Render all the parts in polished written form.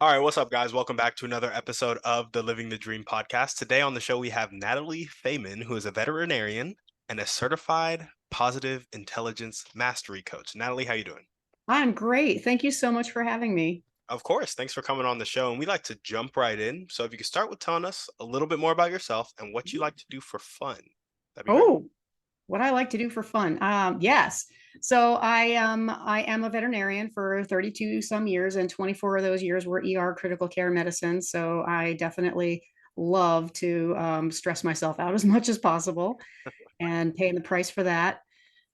All right, what's up, guys? Welcome back to another episode of the Living the Dream podcast. Today on the show, we have Natalie Fayman, who is a veterinarian and a certified positive intelligence mastery coach. Natalie, how you doing? I'm great. Thank you so much for having me. Of course, thanks for coming on the show. And we like to jump right in. So if you could start with telling us a little bit more about yourself and what you like to do for fun, that'd be great. Oh, what I like to do for fun. Yes. So I am a veterinarian for 32 some years, and 24 of those years were ER critical care medicine. So I definitely love to stress myself out as much as possible and paying the price for that.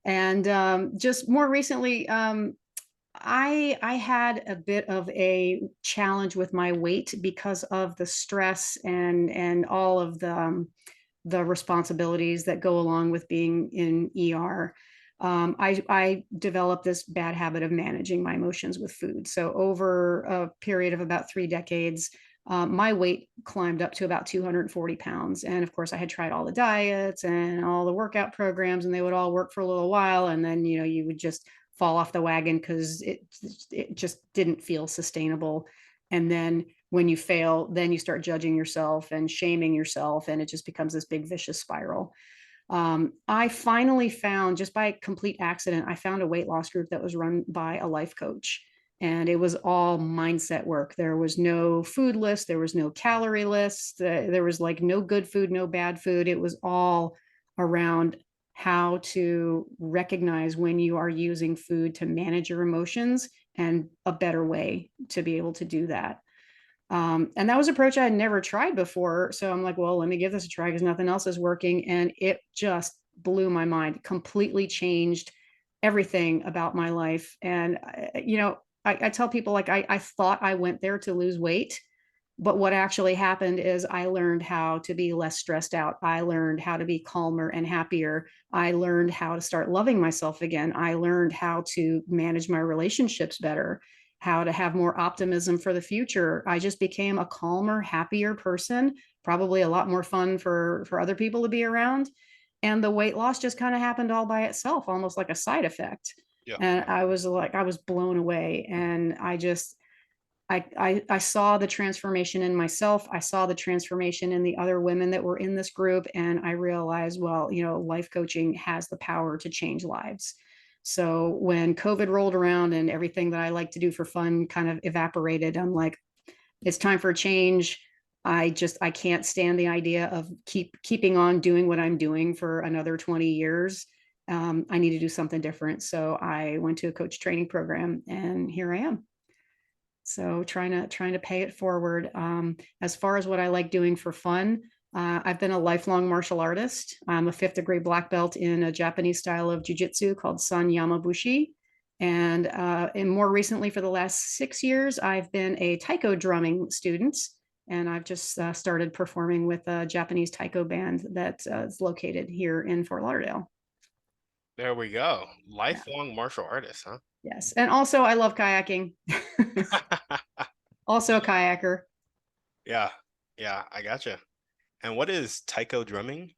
And just more recently, I had a bit of a challenge with my weight because of the stress and all of the responsibilities that go along with being in ER. I developed this bad habit of managing my emotions with food. So over a period of about 3 decades, my weight climbed up to about 240 pounds. And of course, I had tried all the diets and all the workout programs, and they would all work for a little while. And then, you would just fall off the wagon because it just didn't feel sustainable. And then when you fail, then you start judging yourself and shaming yourself, and it just becomes this big vicious spiral. I finally found, just by complete accident, I found a weight loss group that was run by a life coach. And it was all mindset work. There was no food list, there was no calorie list, there was like no good food, no bad food. It was all around how to recognize when you are using food to manage your emotions and a better way to be able to do that. And that was an approach I had never tried before. So I'm like, well, let me give this a try because nothing else is working. And it just blew my mind, completely changed everything about my life. And, I tell people, like, I thought I went there to lose weight. But what actually happened is I learned how to be less stressed out. I learned how to be calmer and happier. I learned how to start loving myself again. I learned how to manage my relationships better, how to have more optimism for the future. I just became a calmer, happier person, probably a lot more fun for other people to be around. And the weight loss just kind of happened all by itself, almost like a side effect. Yeah. And I was blown away. And I saw the transformation in myself. I saw the transformation in the other women that were in this group. And I realized, well, life coaching has the power to change lives. So when COVID rolled around and everything that I like to do for fun kind of evaporated, I'm like, it's time for a change. I can't stand the idea of keeping on doing what I'm doing for another 20 years. I need to do something different. So I went to a coach training program, and here I am. So trying to pay it forward. As far as what I like doing for fun, I've been a lifelong martial artist. I'm a fifth-degree black belt in a Japanese style of jujitsu called San Yamabushi. And more recently, for the last 6 years, I've been a taiko drumming student. And I've just started performing with a Japanese taiko band that is located here in Fort Lauderdale. There we go. Yeah. Lifelong martial artist, huh? Yes. And also, I love kayaking. Also a kayaker. Yeah. Yeah, I gotcha. And what is taiko drumming?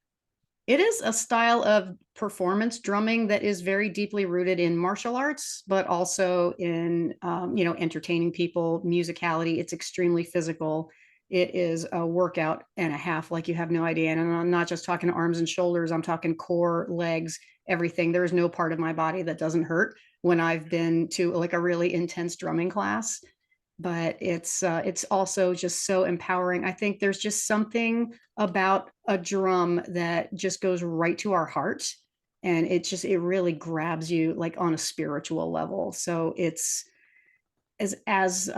It is a style of performance drumming that is very deeply rooted in martial arts, but also in entertaining people, musicality. It's extremely physical. It is a workout and a half, like you have no idea. And I'm not just talking arms and shoulders. I'm talking core, legs, everything. There is no part of my body that doesn't hurt when I've been to like a really intense drumming class. But it's also just so empowering. I think there's just something about a drum that just goes right to our heart, and it really grabs you like on a spiritual level. So it's as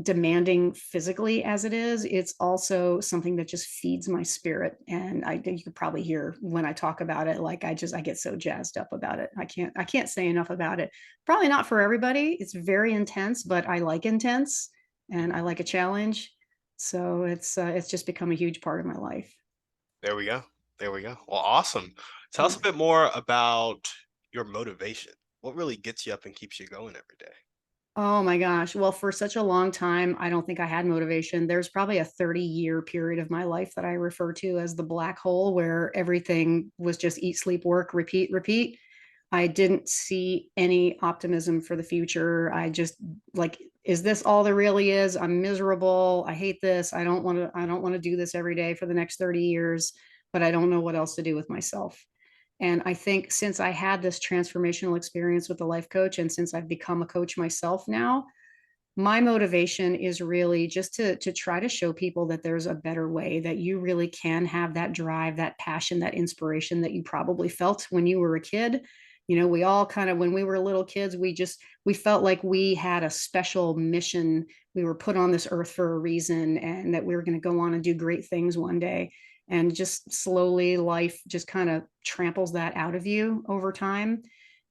demanding physically as it is, it's also something that just feeds my spirit. And I think you could probably hear when I talk about it, like I get so jazzed up about it. I can't say enough about it. Probably not for everybody. It's very intense, but I like intense and I like a challenge. So it's just become a huge part of my life. There we go. There we go. Well, awesome. Tell us Yeah. a bit more about your motivation. What really gets you up and keeps you going every day? Oh my gosh. Well, for such a long time, I don't think I had motivation. There's probably a 30-year period of my life that I refer to as the black hole, where everything was just eat, sleep, work, repeat, repeat. I didn't see any optimism for the future. I just like is this all there really is? I'm miserable. I hate this. I don't want to do this every day for the next 30 years, but I don't know what else to do with myself. And I think since I had this transformational experience with the life coach, and since I've become a coach myself now, my motivation is really just to try to show people that there's a better way, that you really can have that drive, that passion, that inspiration that you probably felt when you were a kid. You know, we all kind of, when we were little kids, we felt like we had a special mission. We were put on this earth for a reason, and that we were going to go on and do great things one day. And just slowly life just kind of tramples that out of you over time.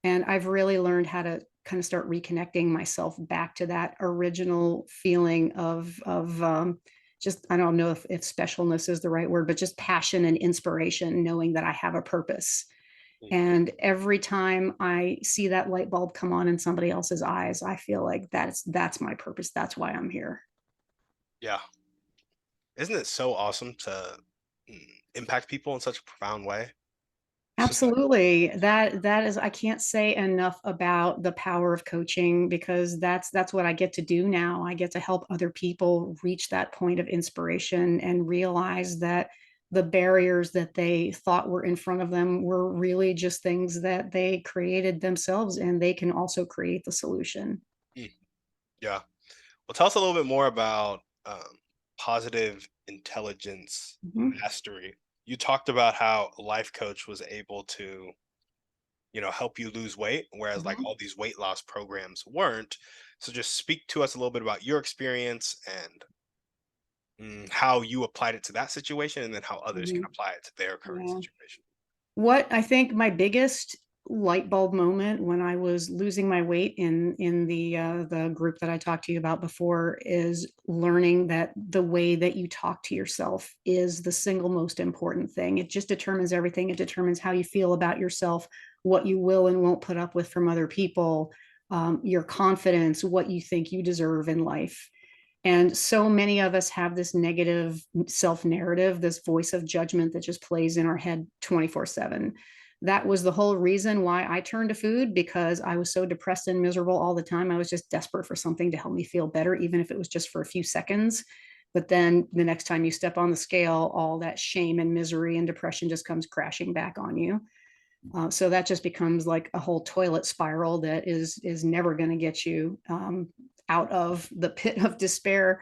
And I've really learned how to kind of start reconnecting myself back to that original feeling of just, I don't know if specialness is the right word, but just passion and inspiration, knowing that I have a purpose. Mm. And every time I see that light bulb come on in somebody else's eyes, I feel like that's my purpose. That's why I'm here. Yeah. Isn't it so awesome to impact people in such a profound way? It's just like, Absolutely. That is, I can't say enough about the power of coaching, because that's what I get to do now. I get to help other people reach that point of inspiration and realize that the barriers that they thought were in front of them were really just things that they created themselves, and they can also create the solution. mm, yeah. Well, tell us a little bit more about positive intelligence Mhm, mastery. You talked about how a life coach was able to, help you lose weight, whereas like mhm, all these weight loss programs weren't. So just speak to us a little bit about your experience and how you applied it to that situation, and then how others can mhm. apply it to their current Yeah. situation. What I think my biggest light bulb moment when I was losing my weight in the group that I talked to you about before is learning that the way that you talk to yourself is the single most important thing. It just determines everything. It determines how you feel about yourself, what you will and won't put up with from other people, your confidence, what you think you deserve in life. And so many of us have this negative self narrative, this voice of judgment that just plays in our head 24/7. That was the whole reason why I turned to food, because I was so depressed and miserable all the time. I was just desperate for something to help me feel better, even if it was just for a few seconds. But then the next time you step on the scale, all that shame and misery and depression just comes crashing back on you. So that just becomes like a whole toilet spiral that is never going to get you out of the pit of despair.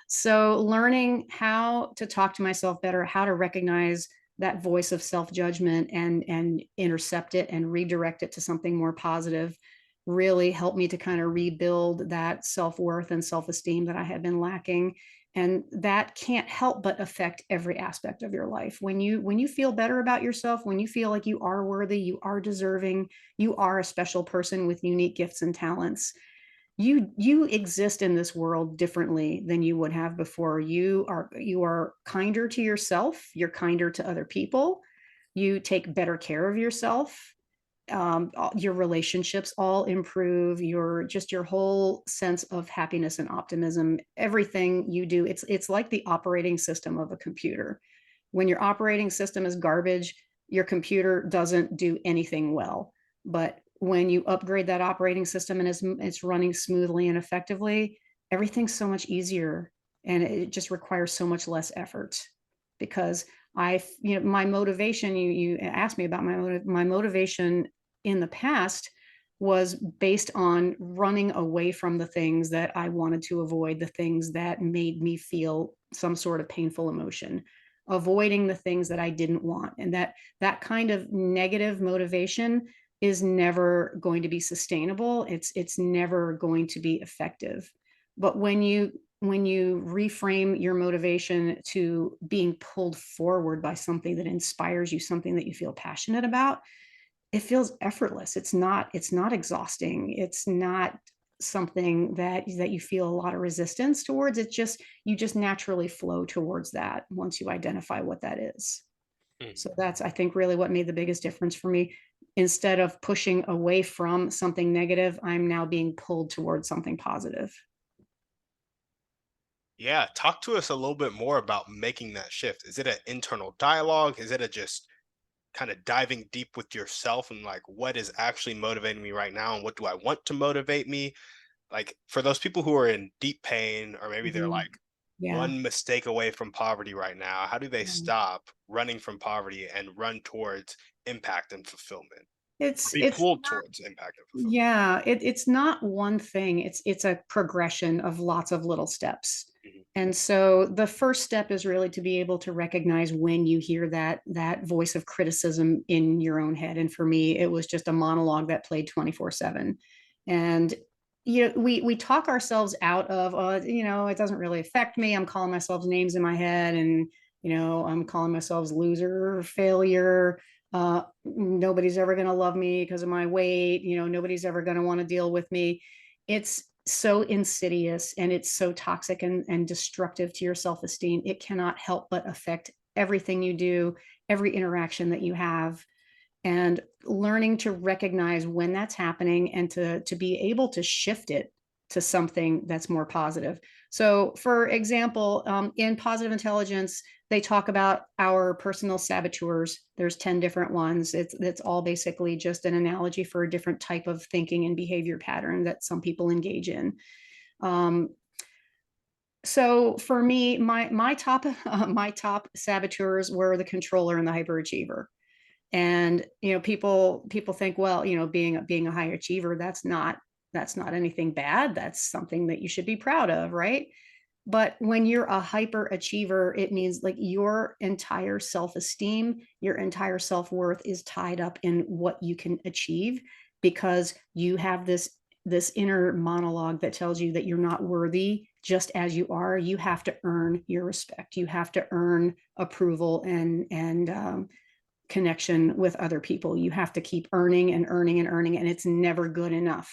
So learning how to talk to myself better, how to recognize that voice of self-judgment and intercept it and redirect it to something more positive really helped me to kind of rebuild that self-worth and self-esteem that I had been lacking. And that can't help but affect every aspect of your life. When you feel better about yourself, when you feel like you are worthy, you are deserving, you are a special person with unique gifts and talents, you exist in this world differently than you would have before. You are kinder to yourself, you're kinder to other people, you take better care of yourself, your relationships all improve, your whole sense of happiness and optimism, everything you do, it's like the operating system of a computer. When your operating system is garbage, your computer doesn't do anything well. But when you upgrade that operating system and it's running smoothly and effectively, everything's so much easier, and it just requires so much less effort. Because my motivation, you asked me about my motivation in the past was based on running away from the things that I wanted to avoid, the things that made me feel some sort of painful emotion, avoiding the things that I didn't want. And that kind of negative motivation is never going to be sustainable. It's never going to be effective. But when you reframe your motivation to being pulled forward by something that inspires you, something that you feel passionate about, it feels effortless. It's not exhausting. It's not something that you feel a lot of resistance towards. It's just, you just naturally flow towards that once you identify what that is. Mm. So that's, I think, really what made the biggest difference for me. Instead of pushing away from something negative, I'm now being pulled towards something positive. Yeah, talk to us a little bit more about making that shift. Is it an internal dialogue? Is it a just kind of diving deep with yourself and like what is actually motivating me right now and what do I want to motivate me? like for those people who are in deep pain, or maybe they're Mhm. like Yeah. one mistake away from poverty right now, how do they Yeah. stop running from poverty and run towards impact and fulfillment, or be It's pulled towards impact and fulfillment? Yeah, it's not one thing. It's a progression of lots of little steps. Mhm. And so the first step is really to be able to recognize when you hear that voice of criticism in your own head. And for me, it was just a monologue that played 24/7. And we talk ourselves out of, it doesn't really affect me. I'm calling myself names in my head, and I'm calling myself loser, failure, nobody's ever going to love me because of my weight, nobody's ever going to want to deal with me. It's so insidious, and it's so toxic and destructive to your self-esteem. It cannot help but affect everything you do, every interaction that you have. And learning to recognize when that's happening, and to be able to shift it to something that's more positive. So for example, in positive intelligence, they talk about our personal saboteurs. There's 10 different ones. It's all basically just an analogy for a different type of thinking and behavior pattern that some people engage in. um, so for me, my top my top saboteurs were the controller and the hyperachiever. And people think, well, being a high achiever, that's not anything bad. That's something that you should be proud of, right? But when you're a hyper achiever, it means like your entire self-esteem, your entire self-worth is tied up in what you can achieve, because you have this inner monologue that tells you that you're not worthy just as you are. You have to earn your respect. You have to earn approval and connection with other people. You have to keep earning and earning and earning, and it's never good enough.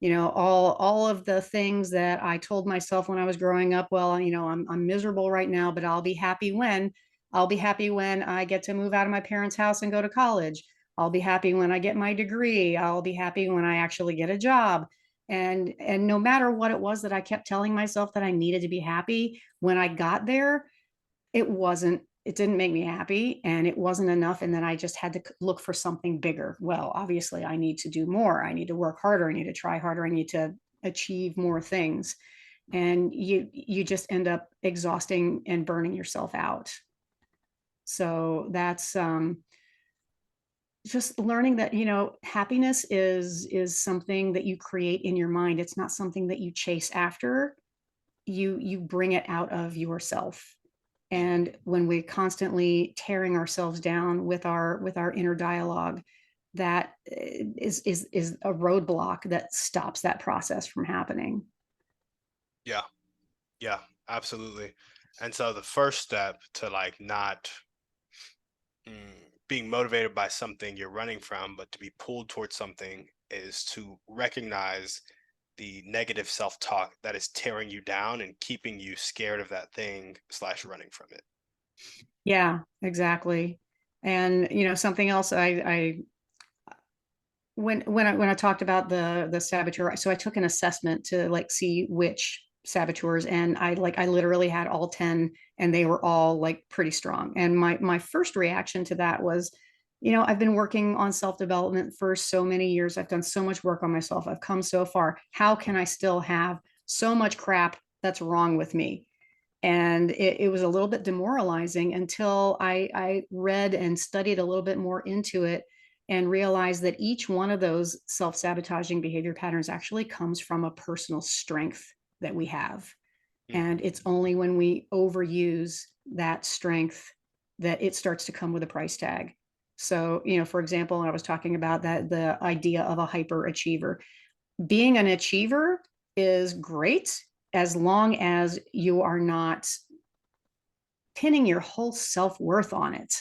All of the things that I told myself when I was growing up, well, I'm miserable right now, but I'll be happy when I get to move out of my parents' house and go to college. I'll be happy when I get my degree. I'll be happy when I actually get a job. And no matter what it was that I kept telling myself that I needed to be happy, when I got there, it didn't make me happy, and it wasn't enough, and then I just had to look for something bigger. Well, obviously I need to do more. I need to work harder. I need to try harder. I need to achieve more things. And you just end up exhausting and burning yourself out. So that's just learning that happiness is something that you create in your mind. It's not something that you chase after. You bring it out of yourself. And when we're constantly tearing ourselves down with our inner dialogue, that is a roadblock that stops that process from happening. Yeah, yeah, absolutely. And so the first step to like not being motivated by something you're running from, but to be pulled towards something, is to recognize the negative self-talk that is tearing you down and keeping you scared of that thing slash running from it. Yeah, exactly. And something else, I when I talked about the saboteur, so I took an assessment to like see which saboteurs, and I literally had all 10, and they were all like pretty strong. And my first reaction to that was, I've been working on self-development for so many years. I've done so much work on myself. I've come so far. How can I still have so much crap that's wrong with me? And it was a little bit demoralizing until I read and studied a little bit more into it, and realized that each one of those self-sabotaging behavior patterns actually comes from a personal strength that we have. Mm, And it's only when we overuse that strength that it starts to come with a price tag. So, for example, I was talking about that the idea of a hyper achiever. Being an achiever is great as long as you are not pinning your whole self-worth on it,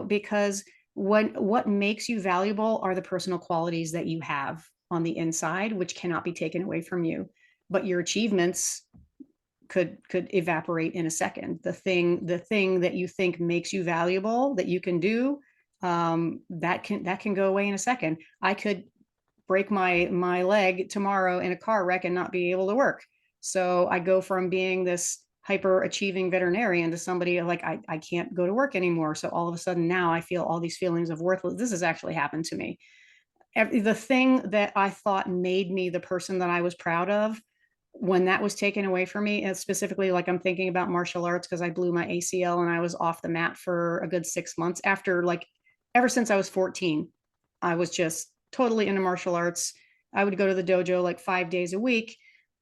because what makes you valuable are the personal qualities that you have on the inside, which cannot be taken away from you. But your achievements could evaporate in a second. The thing that you think makes you valuable that you can do, that can go away in a second. I could break my leg tomorrow in a car wreck and not be able to work. So I go from being this hyper achieving veterinarian to somebody like I can't go to work anymore. So all of a sudden now I feel all these feelings of worthless. This has actually happened to me. the thing that I thought made me the person that I was proud of, when that was taken away from me, and specifically, like I'm thinking about martial arts because I blew my ACL and I was off the mat for a good 6 months after, like, ever since I was 14, I was just totally into martial arts. I would go to the dojo like 5 days a week,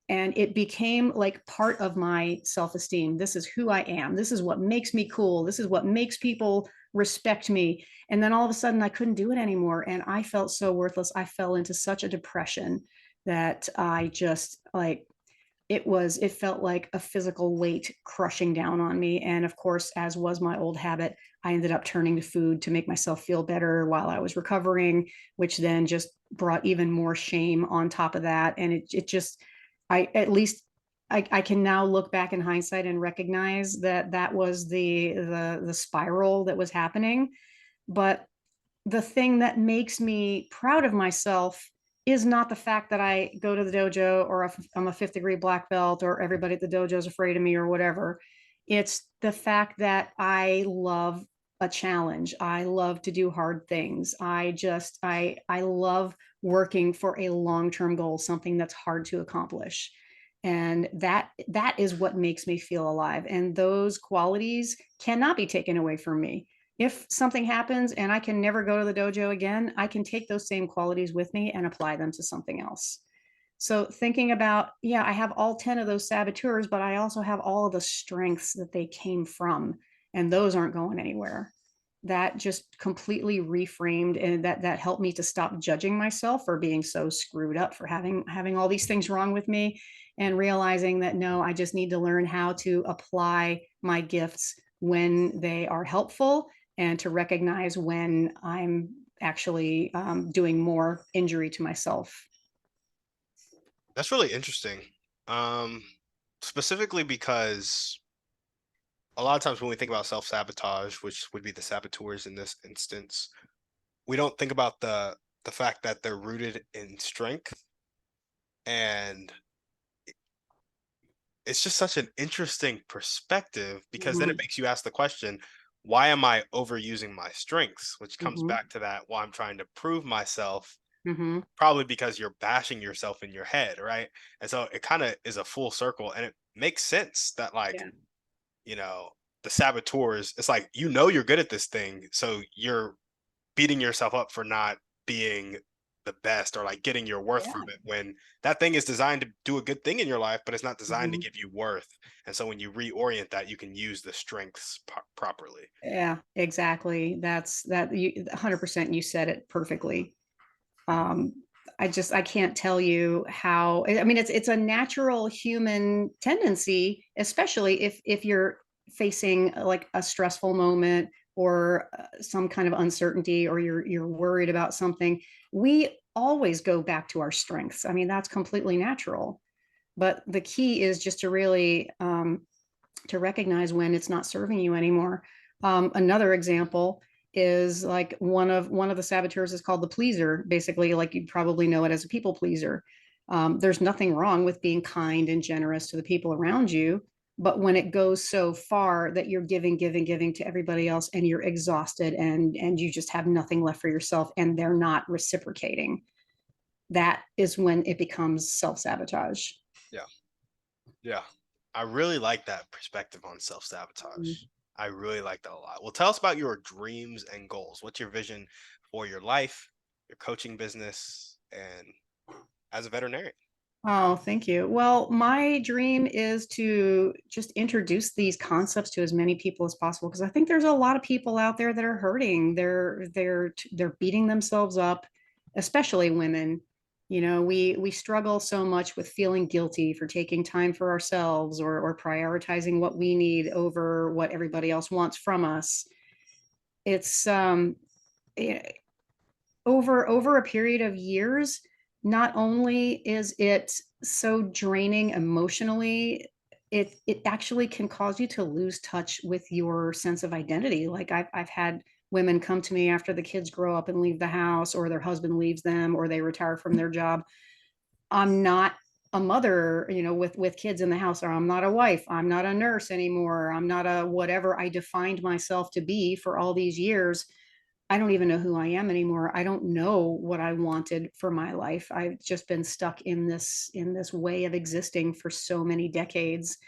and it became like part of my self-esteem. This is who I am. This is what makes me cool. This is what makes people respect me. And then all of a sudden I couldn't do it anymore. And I felt so worthless. I fell into such a depression that I just like, it felt like a physical weight crushing down on me. And of course, as was my old habit, I ended up turning to food to make myself feel better while I was recovering, which then just brought even more shame on top of that. And it just, I at least I can now look back in hindsight and recognize that that was the spiral that was happening. But the thing that makes me proud of myself is not the fact that I go to the dojo, or if I'm a fifth degree black belt, or everybody at the dojo is afraid of me or whatever. It's the fact that I love a challenge. I love to do hard things. I love working for a long-term goal, something that's hard to accomplish. And that is what makes me feel alive. And those qualities cannot be taken away from me. If something happens and I can never go to the dojo again, I can take those same qualities with me and apply them to something else. So thinking about, yeah, I have all 10 of those saboteurs, but I also have all of the strengths that they came from, and those aren't going anywhere. That just completely reframed, and that helped me to stop judging myself for being so screwed up, for having all these things wrong with me, and realizing that no, I just need to learn how to apply my gifts when they are helpful, and to recognize when I'm actually doing more injury to myself. That's really interesting. Um, Specifically because a lot of times when we think about self-sabotage, which would be the saboteurs in this instance, we don't think about the fact that they're rooted in strength. And it's just such an interesting perspective because then it Mhm, makes you ask the question, why am I overusing my strengths? Which comes mhm, back to that, well, I'm trying to prove myself, mhm. probably because you're bashing yourself in your head, right? And so it kind of is a full circle, and it makes sense that, like, Yeah, you know, the saboteurs, it's like, you're good at this thing, so you're beating yourself up for not being the best or like getting your worth from yeah. it, when that thing is designed to do a good thing in your life, but it's not designed to Mhm. give you worth. And so when you reorient that, you can use the strengths properly. Yeah, exactly. That's that you 100%, you said it perfectly. Um, I can't tell you how. I mean, it's a natural human tendency, especially if you're facing like a stressful moment, or some kind of uncertainty, or you're worried about something. We always go back to our strengths. I mean, that's completely natural. But the key is just to really to recognize when it's not serving you anymore. Another example is like one of the saboteurs is called the pleaser. Basically, like, you probably know it as a people pleaser. There's nothing wrong with being kind and generous to the people around you, but when it goes so far that you're giving to everybody else, and you're exhausted, and you just have nothing left for yourself, and they're not reciprocating, that is when it becomes self-sabotage. Yeah. Yeah. I really like that perspective on self-sabotage. I really like that a lot. Well, tell us about your dreams and goals. What's your vision for your life, your coaching business, and as a veterinarian? Oh, thank you. Well, my dream is to just introduce these concepts to as many people as possible, because I think there's a lot of people out there that are hurting. They're beating themselves up, especially women. You know, we struggle so much with feeling guilty for taking time for ourselves, or prioritizing what we need over what everybody else wants from us. It's eh, over a period of years, not only is it so draining emotionally, it actually can cause you to lose touch with your sense of identity. Like, I've had women come to me after the kids grow up and leave the house, or their husband leaves them, or they retire from their job. I'm not a mother, with kids in the house, or I'm not a wife, I'm not a nurse anymore, I'm not a whatever I defined myself to be for all these years. I don't even know who I am anymore. I don't know what I wanted for my life. I've just been stuck in this way of existing for so many decades.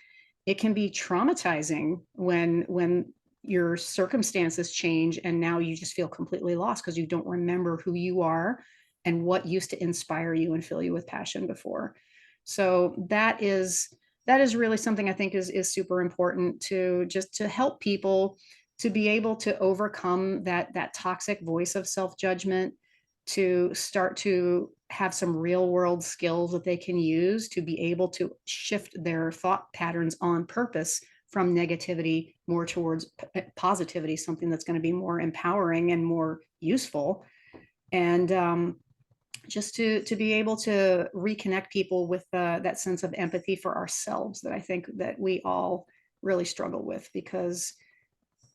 It can be traumatizing when your circumstances change and now you just feel completely lost because you don't remember who you are and what used to inspire you and fill you with passion before. So that is really something I think is super important to just to help people to be able to overcome that toxic voice of self-judgment, to start to have some real world skills that they can use to be able to shift their thought patterns on purpose from negativity more towards positivity, something that's going to be more empowering and more useful. And just to be able to reconnect people with that sense of empathy for ourselves that I think that we all really struggle with, because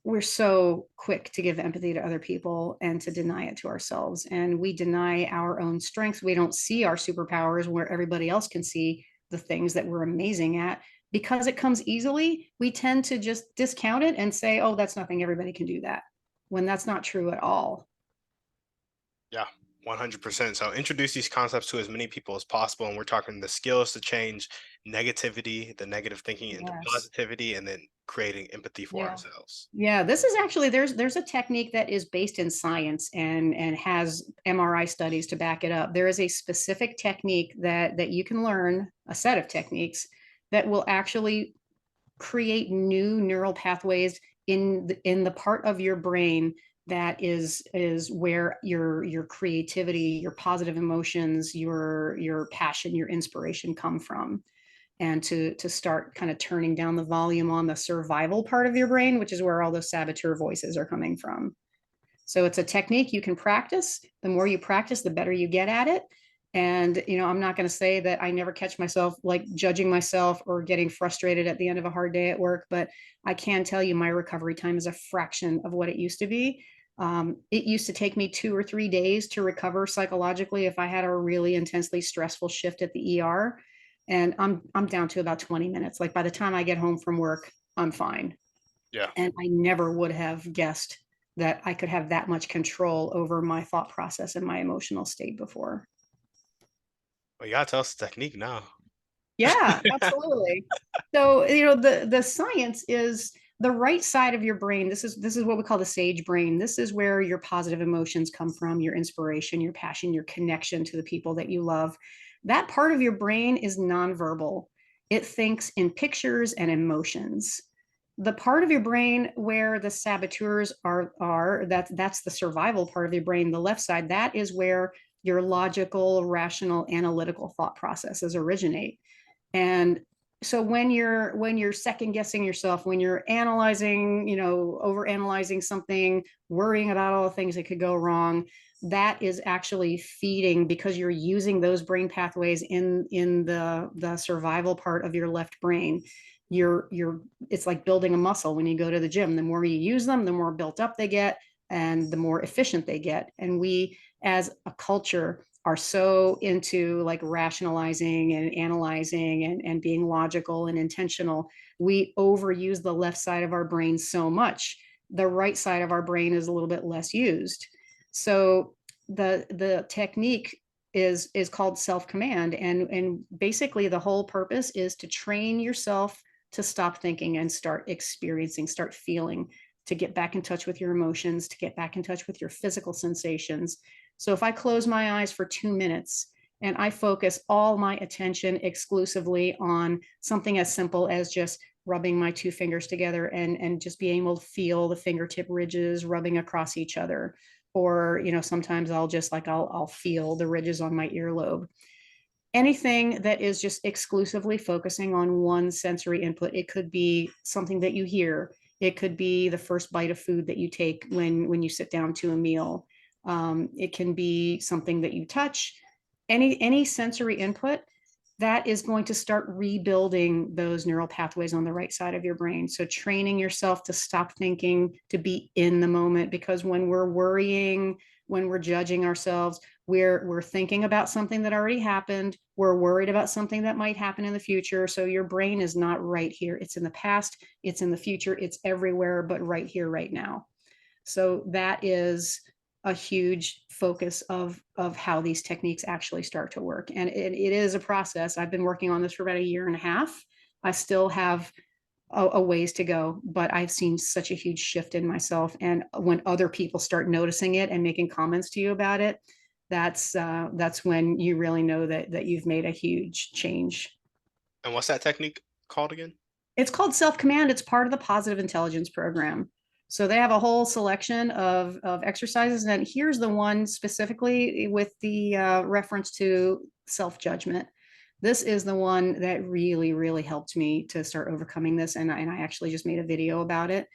we're so quick to give empathy to other people and to deny it to ourselves. And we deny our own strengths. We don't see our superpowers where everybody else can see the things that we're amazing at. Because it comes easily, we tend to just discount it and say, oh, that's nothing. Everybody can do that. When that's not true at all. Yeah, 100%. So introduce these concepts to as many people as possible. And we're talking the skills to change negativity, the negative thinking into Yes. positivity, and then creating empathy for Yeah. ourselves. Yeah, this is actually there's a technique that is based in science and has MRI studies to back it up. There is a specific technique that you can learn, a set of techniques that will actually create new neural pathways in the part of your brain that is where your creativity, your positive emotions, your passion, your inspiration come from. And to start kind of turning down the volume on the survival part of your brain, which is where all those saboteur voices are coming from. So it's a technique you can practice. The more you practice, the better you get at it. And I'm not going to say that I never catch myself like judging myself or getting frustrated at the end of a hard day at work, but I can tell you my recovery time is a fraction of what it used to be. It used to take me 2 or 3 days to recover psychologically if I had a really intensely stressful shift at the ER, and I'm down to about 20 minutes. Like by the time I get home from work, I'm fine. Yeah. And I never would have guessed that I could have that much control over my thought process and my emotional state before. Well, you gotta tell us the technique now. Yeah, absolutely. So, the science is the right side of your brain. This is what we call the sage brain. This is where your positive emotions come from, your inspiration, your passion, your connection to the people that you love. That part of your brain is nonverbal. It thinks in pictures and emotions. The part of your brain where the saboteurs are that's the survival part of your brain. The left side, that is where your logical, rational, analytical thought processes originate. And so when you're second guessing yourself, when you're analyzing, over analyzing something, worrying about all the things that could go wrong, that is actually feeding, because you're using those brain pathways in the survival part of your left brain. You're It's like building a muscle when you go to the gym. The more you use them, the more built up they get and the more efficient they get. And we as a culture are so into like rationalizing and analyzing and being logical and intentional, we overuse the left side of our brain so much. The right side of our brain is a little bit less used. So the technique is called self-command, and basically the whole purpose is to train yourself to stop thinking and start experiencing, start feeling, to get back in touch with your emotions, to get back in touch with your physical sensations. So if I close my eyes for 2 minutes and I focus all my attention exclusively on something as simple as just rubbing my two fingers together and just being able to feel the fingertip ridges rubbing across each other. Or, sometimes I'll feel the ridges on my earlobe. Anything that is just exclusively focusing on one sensory input. It could be something that you hear. It could be the first bite of food that you take when you sit down to a meal. It can be something that you touch. Any sensory input that is going to start rebuilding those neural pathways on the right side of your brain. So training yourself to stop thinking, to be in the moment, because when we're worrying, when we're judging ourselves, we're thinking about something that already happened. We're worried about something that might happen in the future. So your brain is not right here. It's in the past, it's in the future, it's everywhere, but right here, right now. So that is a huge focus of how these techniques actually start to work. And it is a process. I've been working on this for about a year and a half. I still have a ways to go, but I've seen such a huge shift in myself. And when other people start noticing it and making comments to you about it, that's when you really know that you've made a huge change. And what's that technique called again? It's called self-command. It's part of the positive intelligence program. So they have a whole selection of exercises. And here's the one specifically with the reference to self-judgment. This is the one that really, really helped me to start overcoming this. And I actually just made a video about it.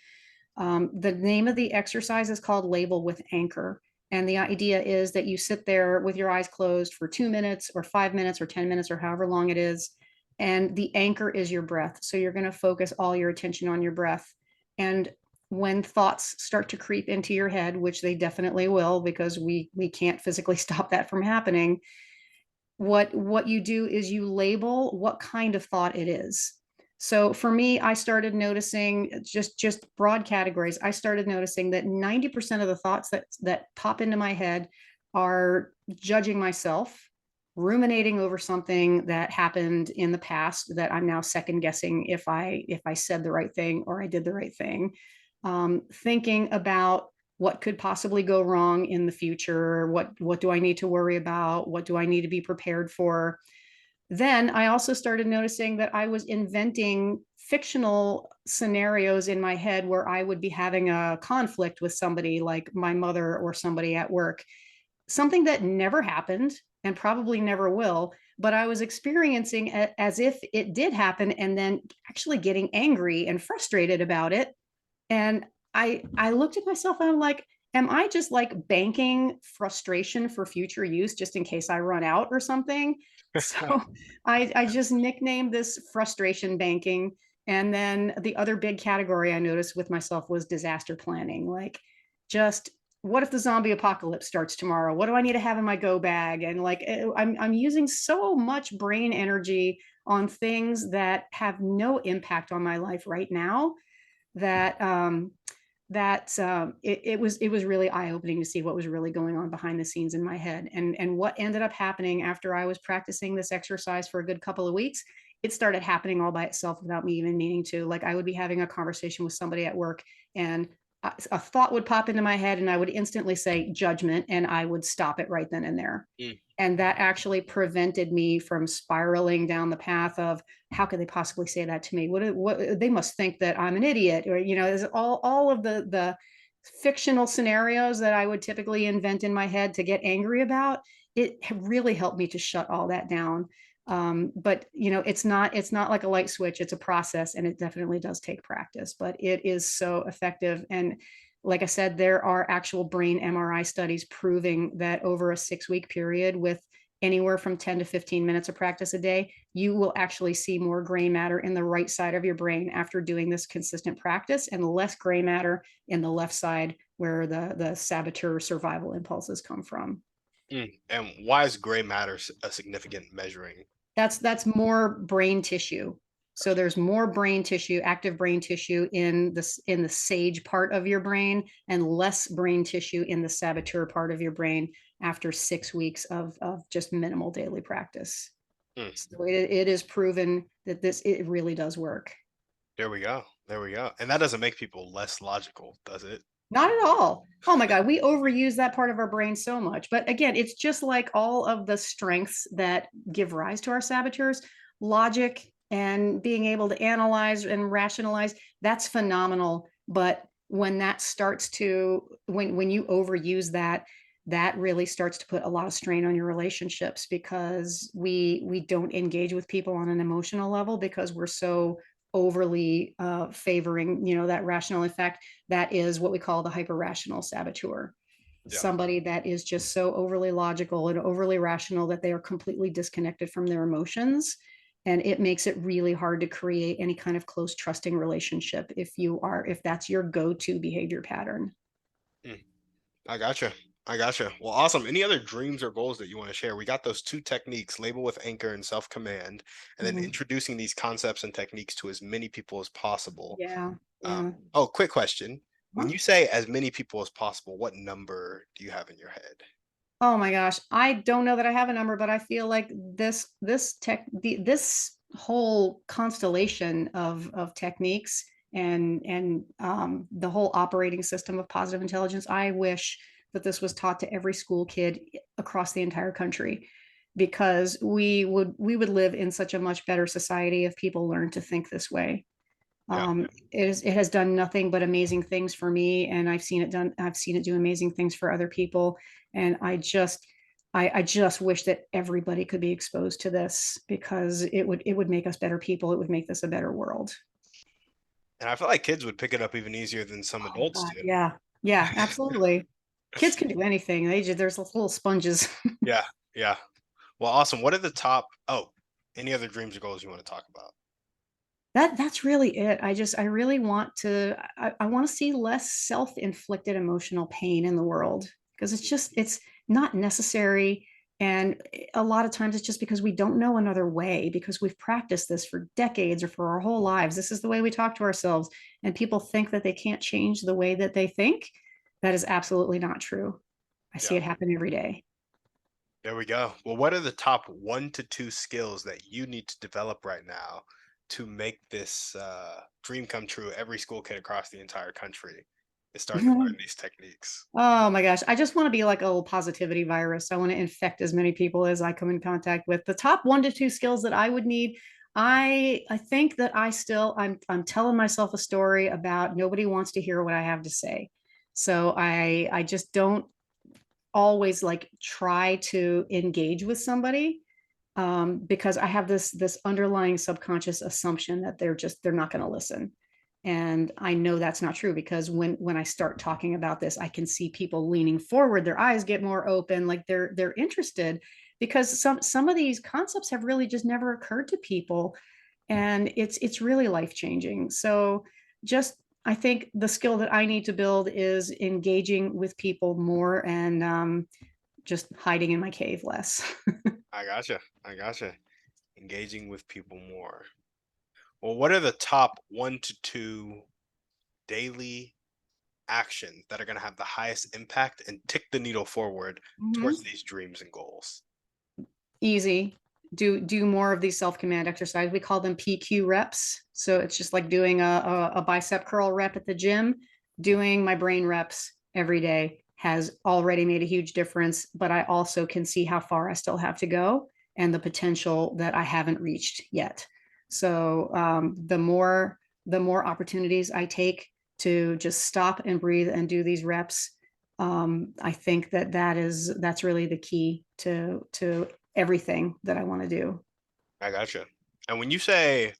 The name of the exercise is called Label with Anchor. And the idea is that you sit there with your eyes closed for 2 minutes or 5 minutes or 10 minutes or however long it is. And the anchor is your breath. So you're going to focus all your attention on your breath. And when thoughts start to creep into your head, which they definitely will, because we can't physically stop that from happening, what you do is you label what kind of thought it is. So for me, I started noticing just broad categories. I started noticing that 90% of the thoughts that pop into my head are judging myself, ruminating over something that happened in the past that I'm now second guessing if I said the right thing or I did the right thing. Thinking about what could possibly go wrong in the future, what do I need to worry about, what do I need to be prepared for. Then I also started noticing that I was inventing fictional scenarios in my head where I would be having a conflict with somebody like my mother or somebody at work, something that never happened and probably never will, but I was experiencing it as if it did happen and then actually getting angry and frustrated about it. And I looked at myself and I'm like, am I just like banking frustration for future use just in case I run out or something? So I just nicknamed this frustration banking. And then the other big category I noticed with myself was disaster planning. Like, just what if the zombie apocalypse starts tomorrow? What do I need to have in my go bag? And like, I'm using so much brain energy on things that have no impact on my life right now that it was really eye-opening to see what was really going on behind the scenes in my head. And what ended up happening after I was practicing this exercise for a good couple of weeks, it started happening all by itself without me even meaning to. Like, I would be having a conversation with somebody at work and a thought would pop into my head and I would instantly say judgment and I would stop it right then and there. Mm. And that actually prevented me from spiraling down the path of how could they possibly say that to me? What they must think that I'm an idiot, or is all of the fictional scenarios that I would typically invent in my head to get angry about. It really helped me to shut all that down. But it's not like a light switch. It's a process, and it definitely does take practice. But it is so effective. And like I said, there are actual brain MRI studies proving that over a 6-week period with anywhere from 10 to 15 minutes of practice a day, you will actually see more gray matter in the right side of your brain after doing this consistent practice and less gray matter in the left side where the saboteur survival impulses come from. Mm. And why is gray matter a significant measuring? That's more brain tissue. So Gotcha. there's more brain tissue, active brain tissue in the sage part of your brain, and less brain tissue in the saboteur part of your brain after 6 weeks of just minimal daily practice. Mm. So it is proven that it really does work. There we go. There we go. And that doesn't make people less logical, does it? Not at all. Oh my God, we overuse that part of our brain so much. But again, it's just like all of the strengths that give rise to our saboteurs, logic and being able to analyze and rationalize, that's phenomenal. But when that starts to, when you overuse that, that really starts to put a lot of strain on your relationships because we don't engage with people on an emotional level because we're so overly favoring, that rational effect. That is what we call the hyper rational saboteur. Yeah. Somebody that is just so overly logical and overly rational that they are completely disconnected from their emotions. And it makes it really hard to create any kind of close, trusting relationship if that's your go to behavior pattern. Mm. I gotcha. I gotcha. Well, awesome. Any other dreams or goals that you want to share? We got those two techniques, label with anchor and self command, and then Mhm. introducing these concepts and techniques to as many people as possible. Yeah. Yeah. Oh, quick question. When you say as many people as possible, what number do you have in your head? Oh my gosh, I don't know that I have a number, but I feel like this whole constellation of techniques and the whole operating system of positive intelligence. I wish that this was taught to every school kid across the entire country, because we would live in such a much better society if people learned to think this way. Yeah. It has done nothing but amazing things for me, and I've seen it do amazing things for other people. And I just wish that everybody could be exposed to this, because it would make us better people. It would make this a better world. And I feel like kids would pick it up even easier than some Oh my adults God. do. Yeah. Yeah, absolutely. Kids can do anything. There's little sponges. Yeah, yeah. Well, awesome. What are the top any other dreams or goals you want to talk about? That's really it. I really want to I want to see less self-inflicted emotional pain in the world, because it's not necessary. And a lot of times it's just because we don't know another way, because we've practiced this for decades or for our whole lives. This is the way we talk to ourselves, and people think that they can't change the way that they think. That is absolutely not true. I see Yeah, it happen every day. there we go. Well, what are the top 1 to 2 skills that you need to develop right now to make this dream come true? Every school kid across the entire country is starting to learn these techniques. Oh my gosh. I just want to be like a little positivity virus. I want to infect as many people as I come in contact with. The top 1 to 2 skills that I would need. I think that I'm telling myself a story about nobody wants to hear what I have to say. So I just don't always like try to engage with somebody, because I have this underlying subconscious assumption that they're not going to listen. And I know that's not true, because when I start talking about this, I can see people leaning forward, their eyes get more open, like they're interested, because some of these concepts have really just never occurred to people, and it's really life changing. So just I think the skill that I need to build is engaging with people more, and just hiding in my cave less. I gotcha. I gotcha. Engaging with people more. Well, what are the top 1 to 2 daily actions that are going to have the highest impact and tick the needle forward towards Mhm. these dreams and goals? Easy. Do more of these self-command exercises. We call them PQ reps. So it's just like doing a bicep curl rep at the gym. Doing my brain reps every day has already made a huge difference, but I also can see how far I still have to go, and the potential that I haven't reached yet. So the more opportunities I take to just stop and breathe and do these reps, I think that's really the key to everything that I want to do. I gotcha. And when you say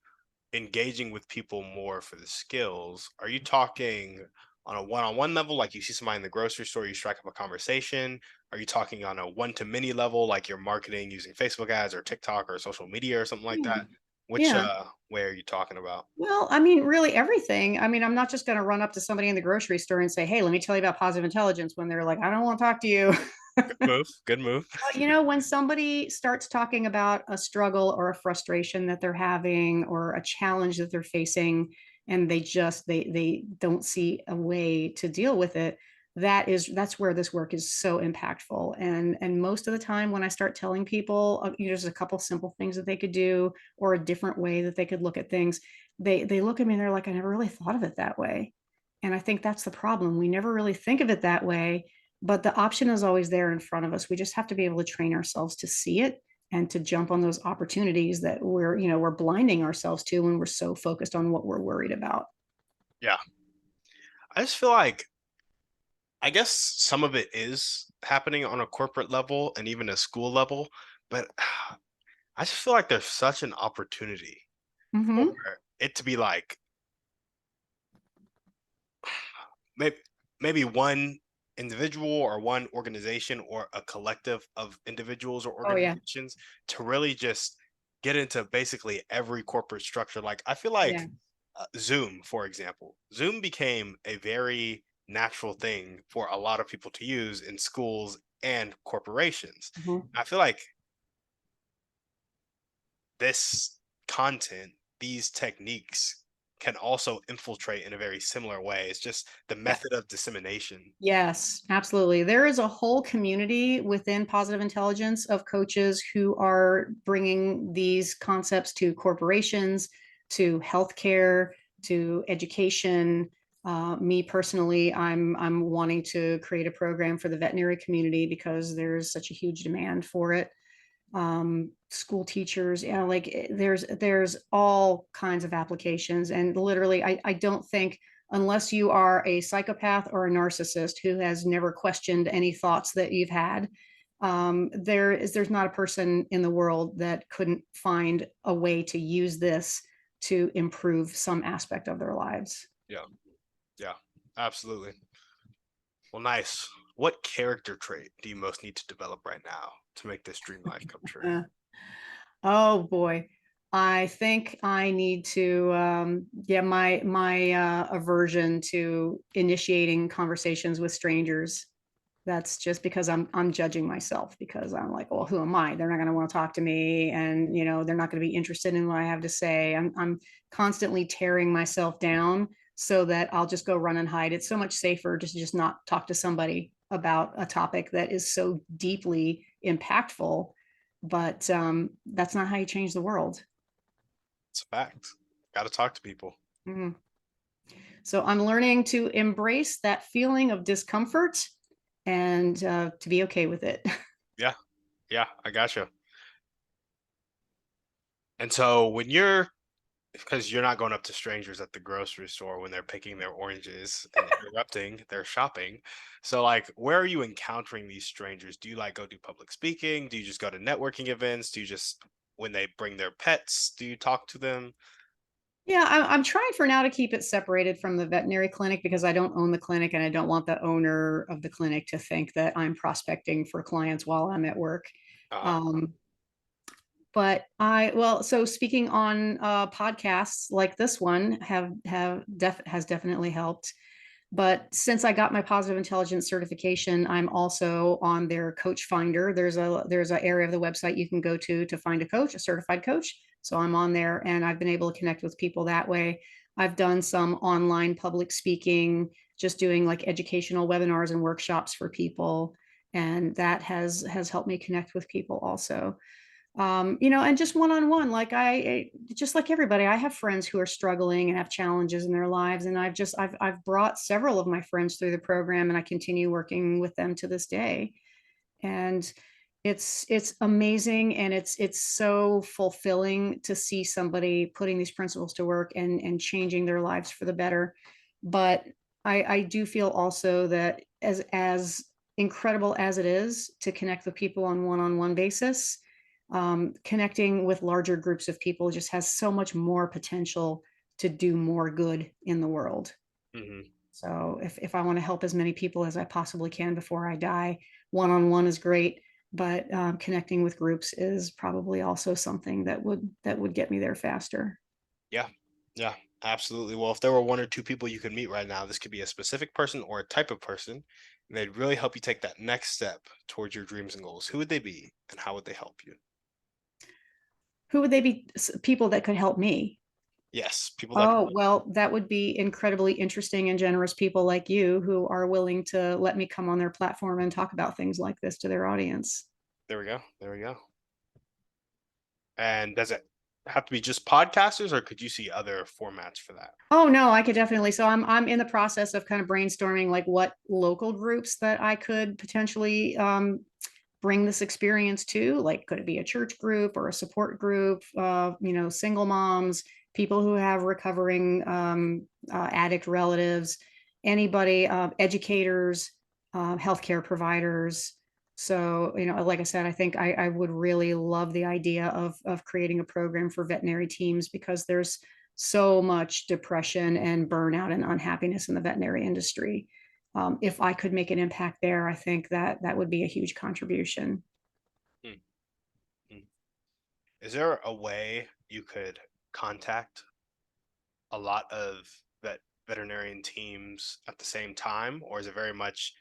engaging with people more for the skills, are you talking on a one-on-one level, like you see somebody in the grocery store, you strike up a conversation? Are you talking on a one-to-many level, like you're marketing using Facebook ads or TikTok or social media or something like Yeah. that? Which Yeah. way are you talking about? Well, I mean, really everything. I mean, I'm not just going to run up to somebody in the grocery store and say, "Hey, let me tell you about positive intelligence," when they're like, "I don't want to talk to you." Good move. Good move. When somebody starts talking about a struggle or a frustration that they're having, or a challenge that they're facing, and they don't see a way to deal with it, that's where this work is so impactful. And most of the time when I start telling people, there's a couple simple things that they could do, or a different way that they could look at things, they look at me and they're like, "I never really thought of it that way." And I think that's the problem. We never really think of it that way, but the option is always there in front of us. We just have to be able to train ourselves to see it, and to jump on those opportunities that we're blinding ourselves to when we're so focused on what we're worried about. Yeah. I just feel like I guess some of it is happening on a corporate level and even a school level, but I just feel like there's such an opportunity for Mhm. it to be like maybe maybe one individual or one organization or a collective of individuals or Oh, yeah. organizations to really just get into basically every corporate structure. Like I feel like Yeah. Zoom, for example, Zoom became a very natural thing for a lot of people to use in schools and corporations. Mhm. I feel like this content, these techniques can also infiltrate in a very similar way. It's just the Yeah. method of dissemination. Yes, absolutely. There is a whole community within positive intelligence of coaches who are bringing these concepts to corporations, to healthcare, to education. Me personally, I'm wanting to create a program for the veterinary community because there's such a huge demand for it. School teachers, like there's all kinds of applications, and literally, I don't think unless you are a psychopath or a narcissist who has never questioned any thoughts that you've had, there's not a person in the world that couldn't find a way to use this to improve some aspect of their lives. Yeah, yeah, absolutely. Well, nice. What character trait do you most need to develop right now to make this dream life come true? Uh, oh boy. I think I need to yeah, my aversion to initiating conversations with strangers. That's just because I'm judging myself because I'm like, well, who am I? They're not going to want to talk to me, and they're not going to be interested in what I have to say. I'm constantly tearing myself down so that I'll just go run and hide. It's so much safer just not talk to somebody about a topic that is so deeply impactful. But that's not how you change the world. It's a fact. Got to talk to people. Mhm. So I'm learning to embrace that feeling of discomfort and to be okay with it. Yeah, yeah, I gotcha. And so when you're, because you're not going up to strangers at the grocery store when they're picking their oranges and interrupting their shopping. So like, where are you encountering these strangers? Do you like go do public speaking? Do you just go to networking events? Do you just, when they bring their pets, do you talk to them? Yeah, I'm trying for now to keep it separated from the veterinary clinic because I don't own the clinic and I don't want the owner of the clinic to think that I'm prospecting for clients while I'm at work. Uh, Um, well, so speaking on podcasts like this one has definitely helped. But since I got my positive intelligence certification, I'm also on their coach finder. There's a area of the website you can go to find a coach, a certified coach. So I'm on there and I've been able to connect with people that way. I've done some online public speaking, just doing like educational webinars and workshops for people. And that has helped me connect with people also. And just one-on-one, like just like everybody, I have friends who are struggling and have challenges in their lives, and I've brought several of my friends through the program, and I continue working with them to this day. And it's amazing, and it's so fulfilling to see somebody putting these principles to work and changing their lives for the better. But I do feel also that as incredible as it is to connect with people on one-on-one basis, connecting with larger groups of people just has so much more potential to do more good in the world. mhm. So if I want to help as many people as I possibly can before I die, one-on-one is great, but connecting with groups is probably also something that would get me there faster. Yeah, yeah, absolutely. Well, if there were one or two people you could meet right now, this could be a specific person or a type of person, and they'd really help you take that next step towards your dreams and goals. Who would they be, and how would they help you? Who would they be? People that could help me? Yes, people that could Oh, help. well, that would be incredibly interesting and generous people like you who are willing to let me come on their platform and talk about things like this to their audience. There we go. There we go. And does it have to be just podcasters, or could you see other formats for that? Oh no, I could definitely. So I'm in the process of kind of brainstorming like what local groups that I could potentially bring this experience to. Like, could it be a church group or a support group? Single moms, people who have recovering addict relatives, anybody, educators, healthcare providers. So, like I said, I think I would really love the idea of creating a program for veterinary teams because there's so much depression and burnout and unhappiness in the veterinary industry. If I could make an impact there, I think that would be a huge contribution. Hmm, hmm. Is there a way you could contact a lot of veterinarian teams at the same time, or is it very much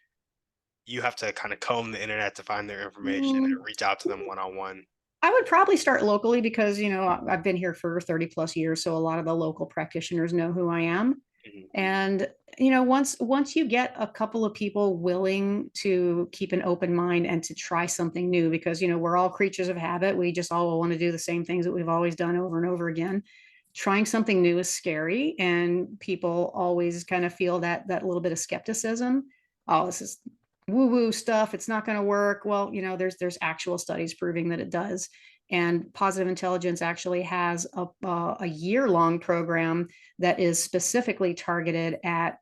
you have to kind of comb the internet to find their information and Mm, reach out to them one on one? I would probably start locally because, I've been here for 30 plus years. So a lot of the local practitioners know who I am. Mhm. And, once you get a couple of people willing to keep an open mind and to try something new, because, we're all creatures of habit. We just all want to do the same things that we've always done over and over again. Trying something new is scary. And people always kind of feel that little bit of skepticism. Oh, this is woo woo stuff. It's not going to work. Well, there's actual studies proving that it does. And Positive Intelligence actually has a year long program that is specifically targeted at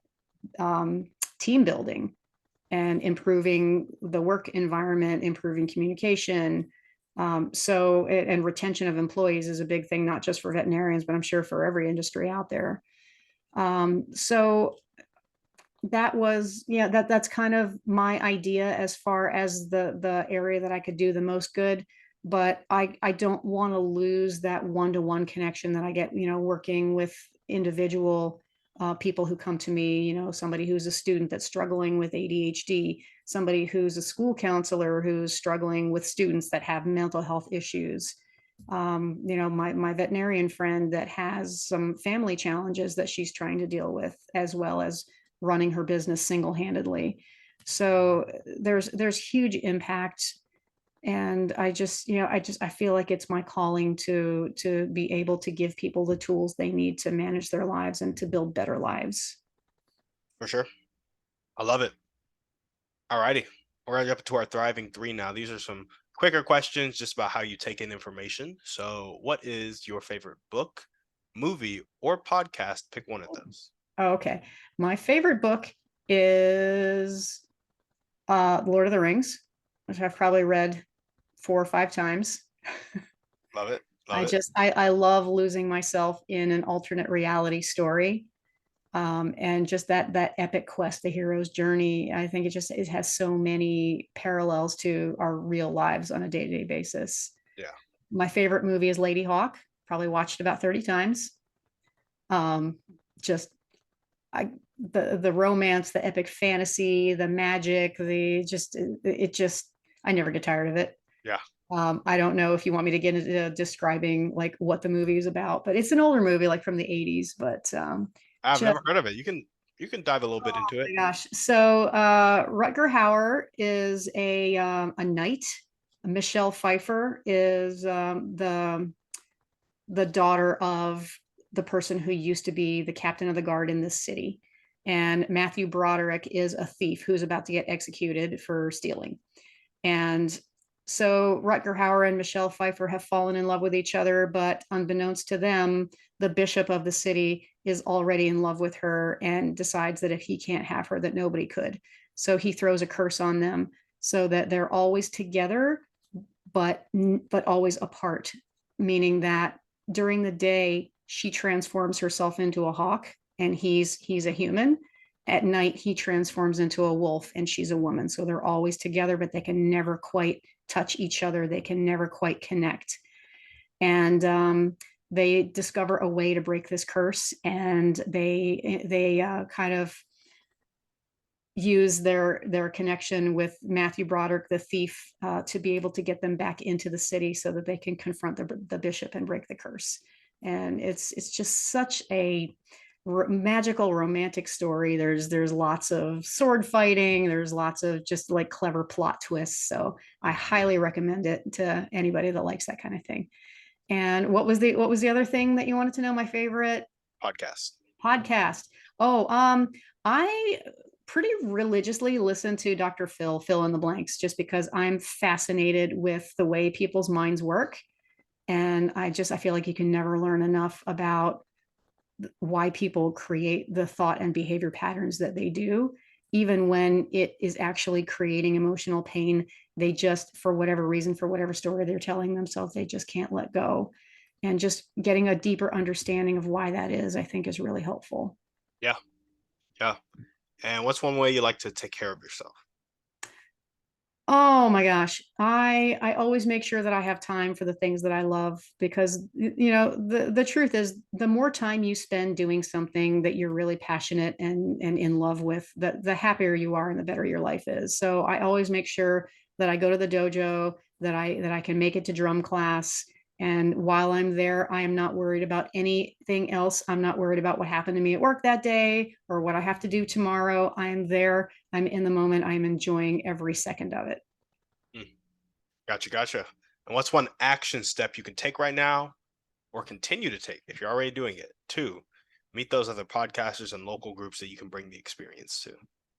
um, team building and improving the work environment, improving communication. And retention of employees is a big thing, not just for veterinarians, but I'm sure for every industry out there. So that was, yeah, that's kind of my idea as far as the area that I could do the most good. But I don't want to lose that one-to-one connection that I get, working with individual people who come to me, somebody who's a student that's struggling with ADHD, somebody who's a school counselor who's struggling with students that have mental health issues. My veterinarian friend that has some family challenges that she's trying to deal with, as well as running her business single-handedly. So there's huge impact. And I feel like it's my calling to be able to give people the tools they need to manage their lives and to build better lives. For sure. I love it. Alrighty. We're gonna jump into our thriving three now. These are some quicker questions just about how you take in information. So, what is your favorite book, movie, or podcast? Pick one of those. Oh, okay. My favorite book is Lord of the Rings, which I've probably read 4 or 5 times. Love it. Love I it. just I love losing myself in an alternate reality story. And just that epic quest, the hero's journey. I think it has so many parallels to our real lives on a day-to-day basis. Yeah. My favorite movie is Lady Hawk. Probably watched about 30 times. Um, just I the romance, the epic fantasy, the magic, the just it just I never get tired of it. Yeah. I don't know if you want me to get into describing like what the movie is about, but it's an older movie, like from the 80s. But I've just never heard of it. You can dive a little bit into it. my gosh. So Rutger Hauer is a knight. Michelle Pfeiffer is the daughter of the person who used to be the captain of the guard in this city. And Matthew Broderick is a thief who's about to get executed for stealing. And so Rutger Hauer and Michelle Pfeiffer have fallen in love with each other, but unbeknownst to them, the bishop of the city is already in love with her and decides that if he can't have her, that nobody could. So he throws a curse on them so that they're always together, but always apart, meaning that during the day she transforms herself into a hawk and he's a human. At night he transforms into a wolf and she's a woman. So they're always together, but they can never quite touch each other. They can never quite connect. And they discover a way to break this curse, and they kind of use their connection with Matthew Broderick, the thief, to be able to get them back into the city so that they can confront the bishop and break the curse. And it's just such a magical romantic story. There's lots of sword fighting. There's lots of just like clever plot twists. So I highly recommend it to anybody that likes that kind of thing. And what was the other thing that you wanted to know? My favorite Podcast. podcast. Oh, I pretty religiously listen to Dr. Phil, fill in the blanks, just because I'm fascinated with the way people's minds work. And I feel like you can never learn enough about why people create the thought and behavior patterns that they do, even when it is actually creating emotional pain. They just, for whatever reason, for whatever story they're telling themselves, they just can't let go. And just getting a deeper understanding of why that is, I think, is really helpful. Yeah. Yeah. And what's one way you like to take care of yourself? Oh my gosh. I always make sure that I have time for the things that I love, because the truth is, the more time you spend doing something that you're really passionate and in love with, the happier you are and the better your life is. So I always make sure that I go to the dojo, that I can make it to drum class. And while I'm there, I am not worried about anything else. I'm not worried about what happened to me at work that day or what I have to do tomorrow. I am there. I'm in the moment. I'm enjoying every second of it. Mm, gotcha, gotcha. And what's one action step you can take right now or continue to take if you're already doing it to meet those other podcasters and local groups that you can bring the experience to?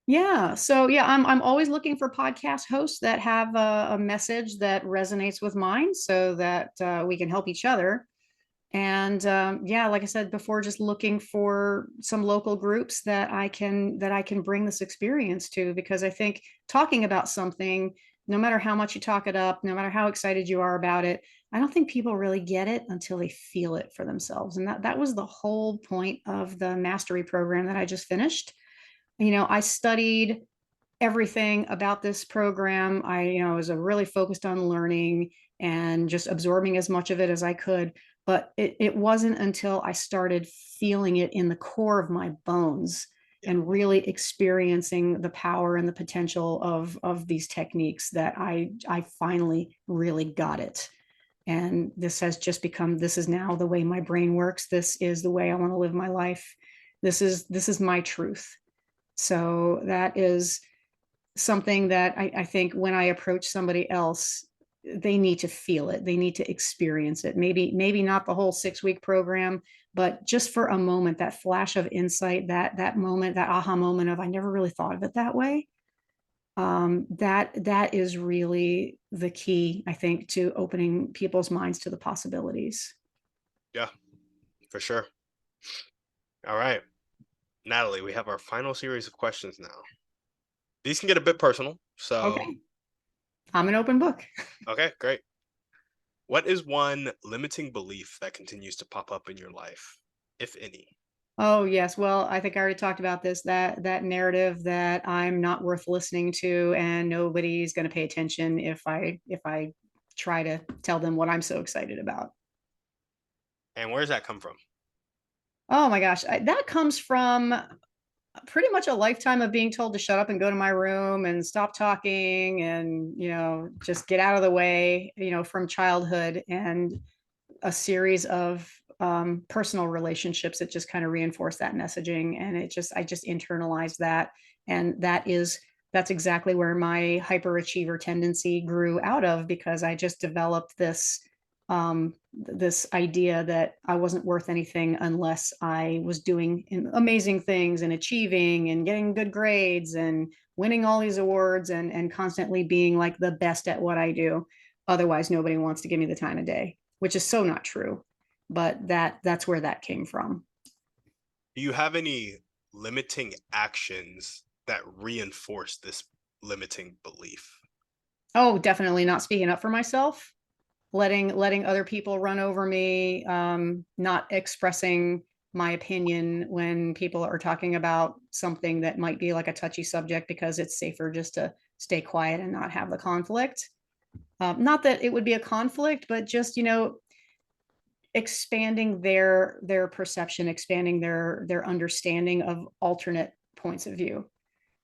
Yeah. So yeah, I'm always looking for podcast hosts that have a message that resonates with mine, so that we can help each other. And yeah, like I said before, just looking for some local groups that I can bring this experience to, because I think talking about something, no matter how much you talk it up, no matter how excited you are about it, I don't think people really get it until they feel it for themselves. And that was the whole point of the mastery program that I just finished. I studied everything about this program. I was really focused on learning and just absorbing as much of it as I could. But it wasn't until I started feeling it in the core of my bones Yeah. and really experiencing the power and the potential of these techniques that I finally really got it. And this is now the way my brain works. This is the way I want to live my life. This is my truth. So that is something that I think when I approach somebody else, they need to feel it. They need to experience it. Maybe not the whole 6-week program, but just for a moment, that flash of insight, that moment, that aha moment of I never really thought of it that way. That is really the key, I think, to opening people's minds to the possibilities. Yeah, for sure. All right. Natalie, we have our final series of questions now. These can get a bit personal. So, Okay, I'm an open book. okay, great. What is one limiting belief that continues to pop up in your life, if any? Oh, yes. Well, I think I already talked about this, that narrative that I'm not worth listening to and nobody's going to pay attention if I try to tell them what I'm so excited about. And where does that come from? Oh my gosh, that comes from pretty much a lifetime of being told to shut up and go to my room and stop talking and, just get out of the way, from childhood, and a series of personal relationships that just kind of reinforce that messaging. And I just internalized that. And that's exactly where my hyperachiever tendency grew out of, because I just developed this idea that I wasn't worth anything unless I was doing amazing things and achieving and getting good grades and winning all these awards and constantly being like the best at what I do. Otherwise, nobody wants to give me the time of day, which is so not true. But that's where that came from. Do you have any limiting actions that reinforce this limiting belief? Oh, definitely not speaking up for myself, letting other people run over me, not expressing my opinion when people are talking about something that might be like a touchy subject, because it's safer just to stay quiet and not have the conflict. Not that it would be a conflict, but just expanding their perception, expanding their understanding of alternate points of view.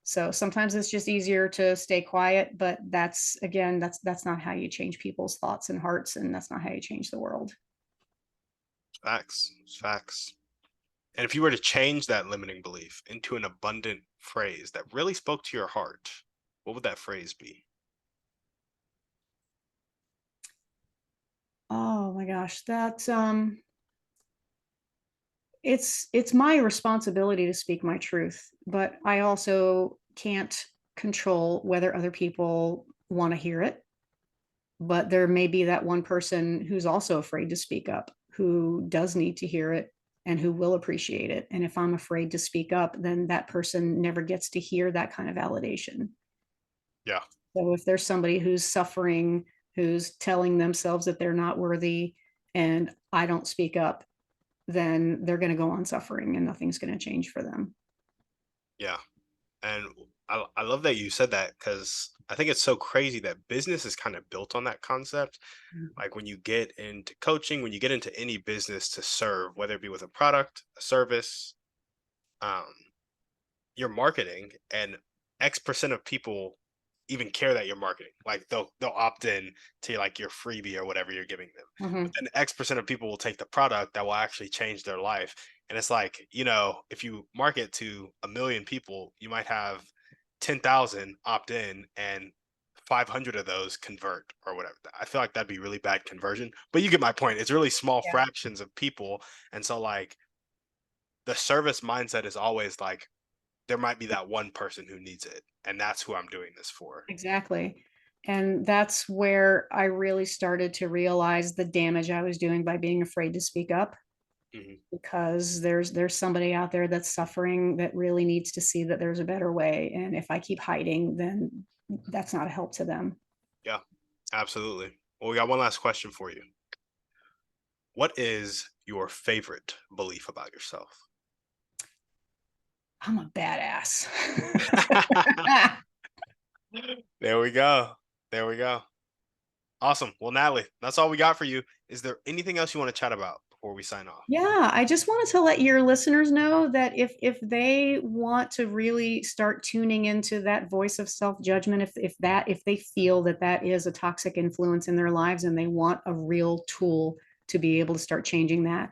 So sometimes it's just easier to stay quiet, but that's again, that's not how you change people's thoughts and hearts, and that's not how you change the world. Facts. Facts. And if you were to change that limiting belief into an abundant phrase that really spoke to your heart, what would that phrase be? Oh my gosh, that's it's my responsibility to speak my truth, but I also can't control whether other people want to hear it. But there may be that one person who's also afraid to speak up, who does need to hear it and who will appreciate it. And if I'm afraid to speak up, then that person never gets to hear that kind of validation. Yeah. So if there's somebody who's suffering, who's telling themselves that they're not worthy, and I don't speak up, then they're going to go on suffering and nothing's going to change for them. Yeah. And I love that you said that because I think it's so crazy that business is kind of built on that concept. Like when you get into coaching, when you get into any business to serve, whether it be with a product, a service, um, your marketing, and X percent of people even care that you're marketing. Like they'll opt in to like your freebie or whatever you're giving them. But Mhm. then X% of people will take the product that will actually change their life. And it's like, if you market to a million people, you might have 10,000 opt in and 500 of those convert or whatever. I feel like that'd be really bad conversion. But you get my point. It's really small Yeah, fractions of people. And so like the service mindset is always like there might be that one person who needs it. And that's who I'm doing this for. exactly. And that's where I really started to realize the damage I was doing by being afraid to speak up, Mhm. because there's somebody out there that's suffering that really needs to see that there's a better way, and if I keep hiding, then that's not a help to them. Yeah, absolutely. Well, we got one last question for you. What is your favorite belief about yourself? I'm a badass. There we go. There we go. Awesome. Well, Natalie, that's all we got for you. Is there anything else you want to chat about before we sign off? Yeah, I just wanted to let your listeners know that if they want to really start tuning into that voice of self-judgment, if they feel that that is a toxic influence in their lives and they want a real tool to be able to start changing that.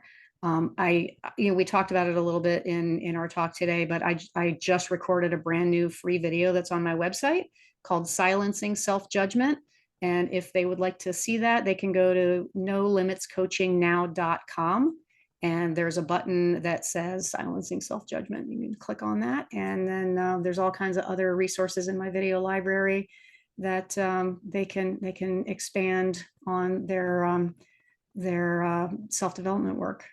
We talked about it a little bit in our talk today, but I just recorded a brand new free video that's on my website called Silencing Self-Judgment. And if they would like to see that, they can go to nolimitscoachingnow.com, and there's a button that says silencing self-judgment. You can click on that, and then there's all kinds of other resources in my video library that they can expand on their self-development work.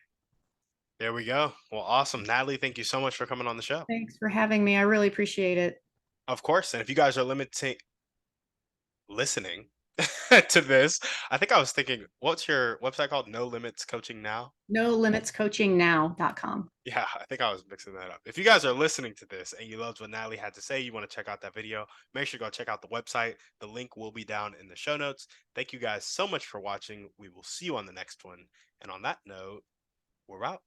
There we go. Well, awesome. Natalie, thank you so much for coming on the show. Thanks for having me. I really appreciate it. Of course. And if you guys are limiting listening to this, I think I was thinking, what's your website called? No Limits Coaching Now? nolimitscoachingnow.com. Yeah, I think I was mixing that up. If you guys are listening to this and you loved what Natalie had to say, you want to check out that video, make sure to go check out the website. The link will be down in the show notes. Thank you guys so much for watching. We will see you on the next one. And on that note, we're out.